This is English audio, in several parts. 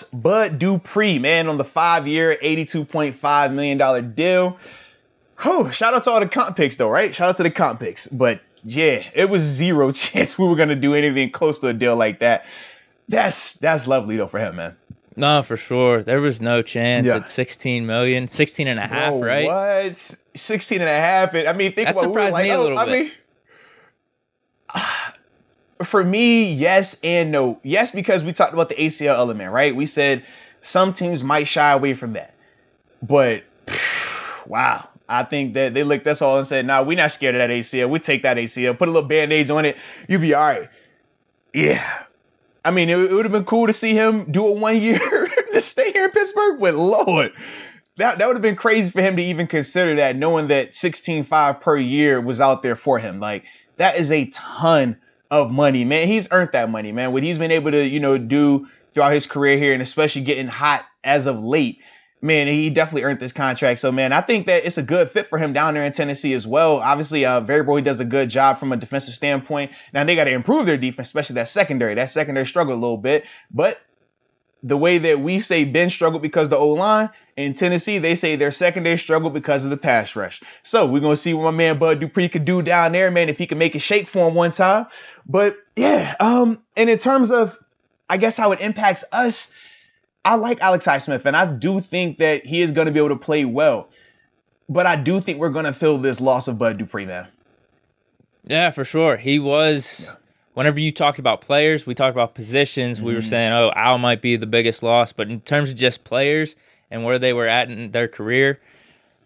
Bud Dupree, man, on the 5-year, $82.5 million deal. Whew, shout out to all the comp picks, though, right? Shout out to the comp picks. But yeah, it was zero chance we were going to do anything close to a deal like that. That's lovely, though, for him, man. No, for sure. There was no chance Yeah. at 16 million, 16 and a half, Bro, right? What? 16 and a half. I mean, think That about it. surprised me a little bit. For me, yes and no. Yes, because we talked about the ACL element, right? We said some teams might shy away from that. But, wow. I think that they looked us all and said, nah, we're not scared of that ACL. We take that ACL, put a little Band-Aid on it. You'll be all right. Yeah. I mean, it would have been cool to see him do a 1 year to stay here in Pittsburgh, but Lord, that would have been crazy for him to even consider that, knowing that 16.5 per year was out there for him. Like, that is a ton of money, man. He's earned that money, man. What he's been able to, do throughout his career here, and especially getting hot as of late, man, he definitely earned this contract. So, man, I think that it's a good fit for him down there in Tennessee as well. Obviously, Variable, he does a good job from a defensive standpoint. Now, they got to improve their defense, especially that secondary. That secondary struggled a little bit. But the way that we say Ben struggled because of the O-line, in Tennessee, they say their secondary struggled because of the pass rush. So we're going to see what my man Bud Dupree could do down there, man, if he can make it shake for him one time. But, yeah, and in terms of, I guess, how it impacts us, I like Alex Highsmith, and I do think that he is going to be able to play well. But I do think we're going to feel this loss of Bud Dupree, man. Yeah, for sure. He was, whenever you talked about players, we talked about positions, we were saying, oh, Al might be the biggest loss. But in terms of just players and where they were at in their career,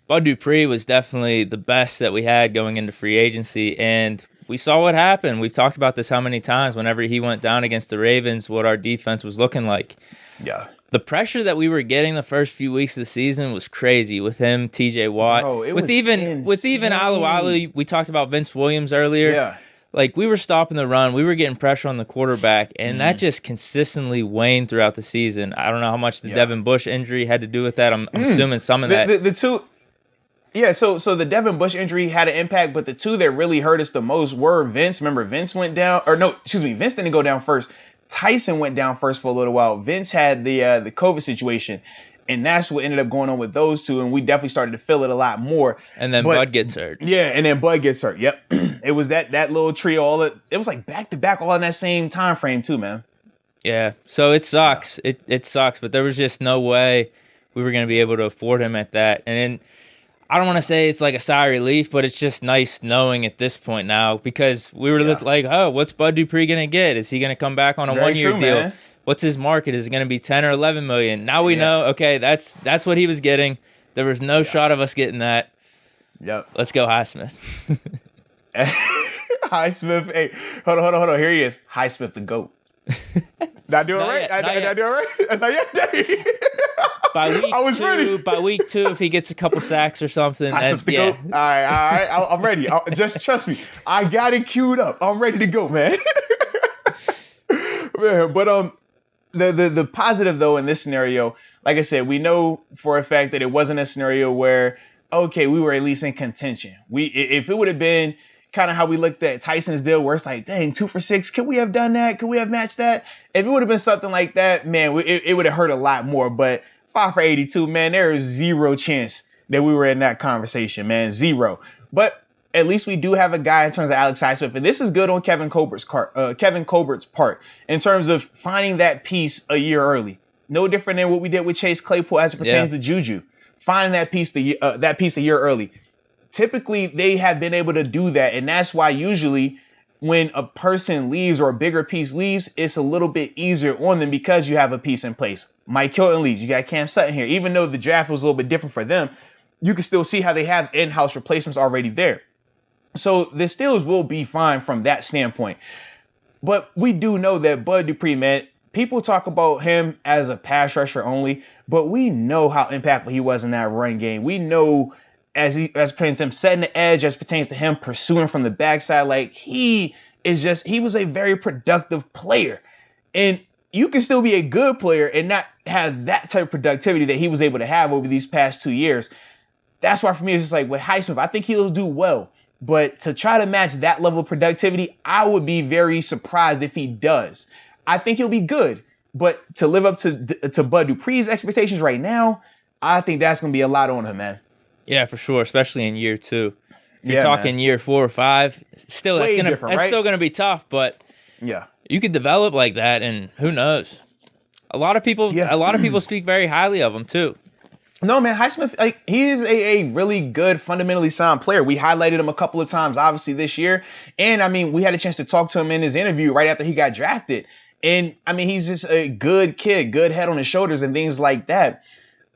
Bud Dupree was definitely the best that we had going into free agency. And we saw what happened. We've talked about this how many times whenever he went down against the Ravens, what our defense was looking like. Yeah. The pressure that we were getting the first few weeks of the season was crazy with him, TJ Watt. Bro, with even Alualu, we talked about Vince Williams earlier. Yeah. Like, we were stopping the run. We were getting pressure on the quarterback, and that just consistently waned throughout the season. I don't know how much the Devin Bush injury had to do with that. I'm assuming some of that. The two... Yeah, so the Devin Bush injury had an impact, but the two that really hurt us the most were Vince. Remember, Vince went down, Vince didn't go down first. Tyson went down first for a little while. Vince had the COVID situation, and that's what ended up going on with those two, and we definitely started to feel it a lot more. And then Bud gets hurt. Yeah, and then Bud gets hurt. Yep. It was that little trio, it was like back-to-back all in that same time frame too, man. Yeah, so it sucks. It sucks, but there was just no way we were going to be able to afford him at that. And then, I don't want to say it's like a sigh of relief, but it's just nice knowing at this point now, because we were just like, oh, what's Bud Dupree going to get? Is he going to come back on a one-year deal? Man. What's his market? Is it going to be 10 or 11 million? Now we know, okay, that's what he was getting. There was no shot of us getting that. Yep. Let's go Highsmith. Highsmith, hey, hold on. Here he is. Highsmith the GOAT. Not doing right? Not doing right? That's not yet. By week two, if he gets a couple sacks or something, then, yeah. All right. I'm ready. Just trust me. I got it queued up. I'm ready to go, man. Man, but the positive though in this scenario, like I said, we know for a fact that it wasn't a scenario where, okay, we were at least in contention. If it would have been kind of how we looked at Tyson's deal, where it's like, dang, 2 for 6. Could we have done that? Could we have matched that? If it would have been something like that, man, it would have hurt a lot more. But 5 for 82, man, there is zero chance that we were in that conversation, man. Zero. But at least we do have a guy in terms of Alex Highsmith, and this is good on Kevin Colbert's part in terms of finding that piece a year early. No different than what we did with Chase Claypool as it pertains to Juju. Finding that piece a year early. Typically, they have been able to do that, and that's why usually when a person leaves or a bigger piece leaves, it's a little bit easier on them because you have a piece in place. Mike Hilton leaves. You got Cam Sutton here. Even though the draft was a little bit different for them, you can still see how they have in-house replacements already there. So the Steelers will be fine from that standpoint. But we do know that Bud Dupree, man, people talk about him as a pass rusher only, but we know how impactful he was in that run game. We know as pertains to him setting the edge, as pertains to him pursuing from the backside, like he was a very productive player. And you can still be a good player and not have that type of productivity that he was able to have over these past 2 years. That's why for me, it's just like with Highsmith, I think he'll do well. But to try to match that level of productivity, I would be very surprised if he does. I think he'll be good. But to live up to Bud Dupree's expectations right now, I think that's going to be a lot on him, man. Yeah, for sure, especially in year 2. If you're Yeah, talking man. year 4 or 5, still Way that's different, right? still gonna be tough. But Yeah. you could develop like that, and who knows? A lot of Yeah. people speak very highly of him too. No, man, Highsmith, like, he is a really good, fundamentally sound player. We highlighted him a couple of times, obviously, this year. And, I mean, we had a chance to talk to him in his interview right after he got drafted. And, I mean, he's just a good kid, good head on his shoulders and things like that.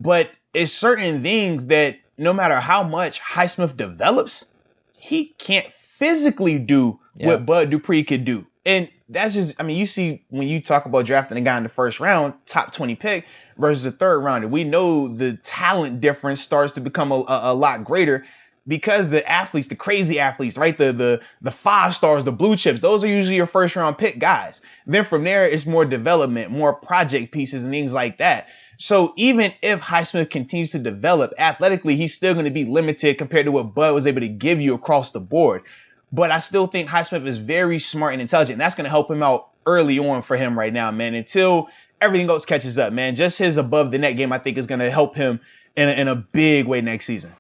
But it's certain things that no matter how much Highsmith develops, he can't physically do what Bud Dupree could do. And that's just, I mean, you see when you talk about drafting a guy in the first round, top 20 pick versus a third rounder, we know the talent difference starts to become a lot greater because the athletes, the crazy athletes, right? The 5 stars, the blue chips, those are usually your first round pick guys. Then from there, it's more development, more project pieces and things like that. So even if Highsmith continues to develop athletically, he's still going to be limited compared to what Bud was able to give you across the board. But I still think Highsmith is very smart and intelligent. And that's going to help him out early on for him right now, man, until everything else catches up, man. Just his above the net game, I think, is going to help him in a big way next season.